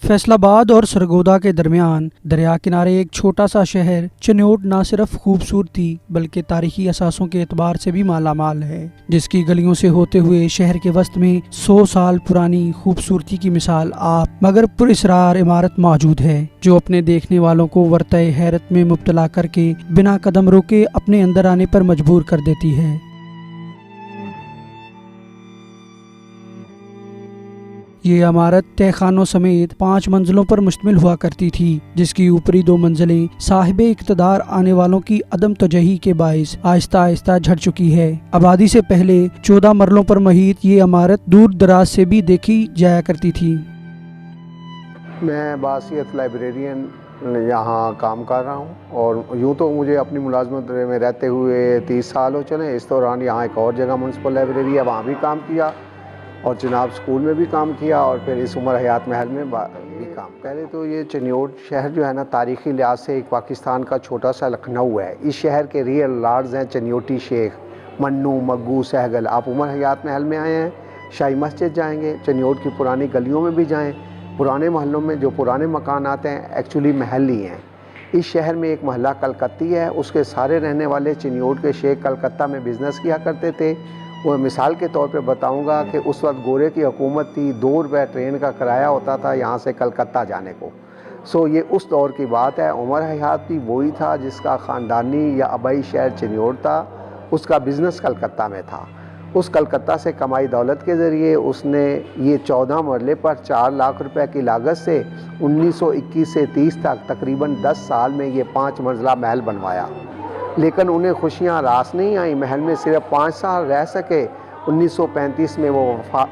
फैसलाबाद और सरगोदा के दरमियान दरिया किनारे एक छोटा सा शहर चन्योट न सिर्फ खूबसूरती बल्कि तारीखी असासों के एतबार से भी मालामाल है, जिसकी गलियों से होते हुए शहर के वस्त में 100 साल पुरानी खूबसूरती की मिसाल आप मगर पुरअसरार इमारत मौजूद है, जो अपने देखने वालों को वर्तए हैरत में मुब्तला करके बिना कदम रोके अपने अंदर आने पर मजबूर कर देती है। ये इमारत तहखानों समेत 5 मंजिलों पर मुश्तमिल हुआ करती थी, जिसकी ऊपरी 2 मंजिलें साहिबे इक़्तिदार आने वालों की अदम तजही के बाइस आहिस्ता आहिस्ता झड़ चुकी है। आबादी से पहले 14 मरलों पर महीत ये इमारत दूर दराज से भी देखी जाया करती थी। मैं बासियत लाइब्रेरियन यहाँ काम कर रहा हूँ और यूँ तो मुझे अपनी मुलाजमत में रहते हुए 30 साल हो चले। इस दौरान यहाँ एक और जगह म्यूनसिपल लाइब्रेरी है, वहाँ भी काम किया और जनाब स्कूल में भी काम किया और फिर इस उमर हयात महल में भी काम। पहले तो ये चन्योट शहर जो है ना, तारीख़ी लिहाज से एक पाकिस्तान का छोटा सा लखनऊ है। इस शहर के रियल लॉर्ड्स हैं चन्योटी शेख, मन्नू, मग्गू, सहगल। आप उमर हयात महल में आए हैं, शाही मस्जिद जाएंगे, चन्योट की पुरानी गलियों में भी जाएं, पुराने महलों में जो पुराने मकान आते हैं एक्चुअली महल ही हैं। इस शहर में एक महला कलकत्ती है, उसके सारे रहने वाले चन्योट के शेख कलकत्ता में बिज़नेस किया करते थे। वो मिसाल के तौर पे बताऊंगा कि उस वक्त गोरे की हुकूमत थी, 2 रुपये ट्रेन का किराया होता था यहाँ से कलकत्ता जाने को। सो ये उस दौर की बात है। उमर हयात भी वही था जिसका ख़ानदानी या आबाई शहर चन्योट था, उसका बिज़नेस कलकत्ता में था। उस कलकत्ता से कमाई दौलत के ज़रिए उसने ये 14 मरले पर 4 लाख रुपए की लागत से 1921 से 30 तक तकरीबन 10 साल में ये 5 मंजिला महल बनवाया। लेकिन उन्हें खुशियाँ रास नहीं आई, महल में सिर्फ 5 साल रह सके। 1935 में वो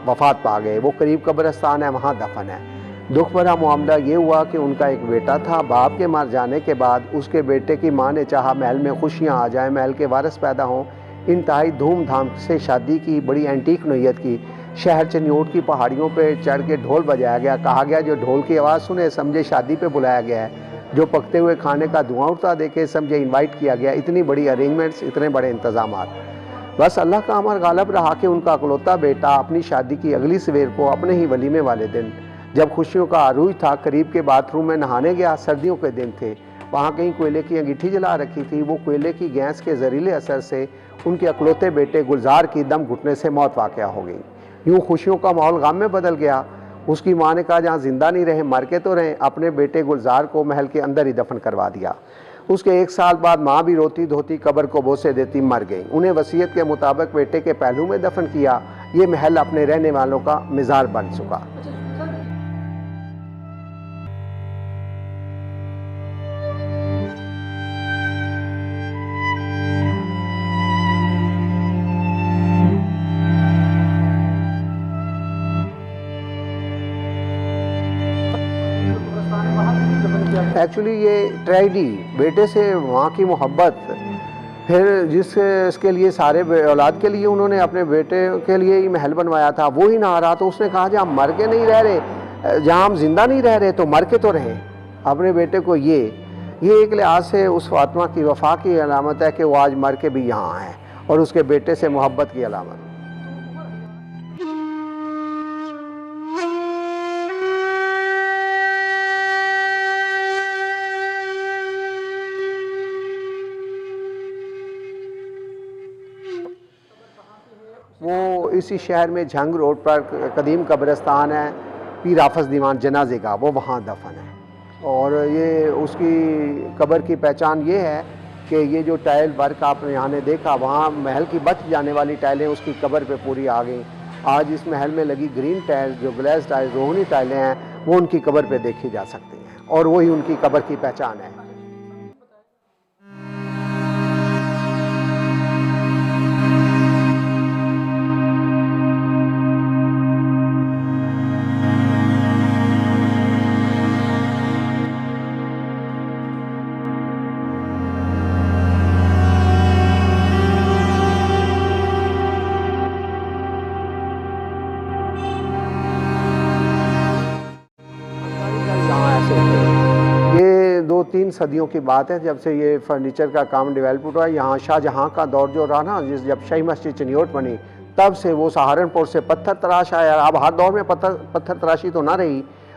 वफ़ात पा गए। वो करीब कब्रिस्तान है, वहाँ दफन है। दुख भरा मामला ये हुआ कि उनका एक बेटा था, बाप के मर जाने के बाद उसके बेटे की माँ ने चाहा महल में खुशियाँ आ जाएं, महल के वारिस पैदा हों। इंतहाई धूमधाम से शादी की, बड़ी एंटीक नोयत की। शहर चन्योट की पहाड़ियों पर चढ़ के ढोल बजाया गया। कहा गया जो ढोल की आवाज़ सुने समझे शादी पे बुलाया गया है, जो पकते हुए खाने का धुआं उठता देखे समझे इनवाइट किया गया। इतनी बड़ी अरेंजमेंट्स, इतने बड़े इंतज़ामात। बस अल्लाह का अमर गालब रहा कि उनका अकलौता बेटा अपनी शादी की अगली सवेर को अपने ही वलीमे वाले दिन, जब खुशियों का आरूज था, करीब के बाथरूम में नहाने गया। सर्दियों के दिन थे, वहाँ कहीं कोयले की अंगीठी जला रखी थी। वो कोयले की गैस के जहरीले असर से उनके अकलौते बेटे गुलजार की दम घुटने से मौत वाक़या हो गई। यूँ खुशियों का माहौल गम में बदल गया। उसकी माँ ने कहा जहाँ ज़िंदा नहीं रहे मर के तो रहें। अपने बेटे गुलजार को महल के अंदर ही दफन करवा दिया। उसके 1 साल बाद माँ भी रोती धोती कब्र को बोसे देती मर गई। उन्हें वसीयत के मुताबिक बेटे के पहलू में दफन किया। ये महल अपने रहने वालों का मिज़ार बन चुका। एक्चुअली ये ट्रेजेडी, बेटे से वहाँ की मोहब्बत, फिर जिसके लिए सारे औलाद के लिए उन्होंने अपने बेटे के लिए ही महल बनवाया था, वो ही ना आ रहा। तो उसने कहा जहाँ मर के नहीं रह रहे, जहाँ हम जिंदा नहीं रह रहे तो मर के तो रहें अपने बेटे को। ये एक लिहाज से उस फातिमा की वफा की अलामत है कि वो आज मर के भी यहाँ है, और उसके बेटे से मोहब्बत की अलामत। वो इसी शहर में झंग रोड पर कदीम कब्रिस्तान है, पीर हाफिज दीवान जनाजे का, वो वहाँ दफन है। और ये उसकी कब्र की पहचान ये है कि ये जो टाइल वर्क आपने यहाँ ने देखा, वहाँ महल की बच जाने वाली टाइलें उसकी कब्र पे पूरी आ गई। आज इस महल में लगी ग्रीन टाइल, जो ग्लेस टाइल, रोहनी टाइलें हैं, वो उनकी कब्र पे देखी जा सकती हैं और वही उनकी कब्र की पहचान है। ये 2-3 सदियों की बात है जब से ये फर्नीचर का काम डेवलप हुआ। यहाँ शाहजहाँ का दौर जो रहा ना, जब शाही मस्जिद चन्योट बनी, तब से वो सहारनपुर से पत्थर तराश आया। अब हर दौर में पत्थर तराशी तो ना रही,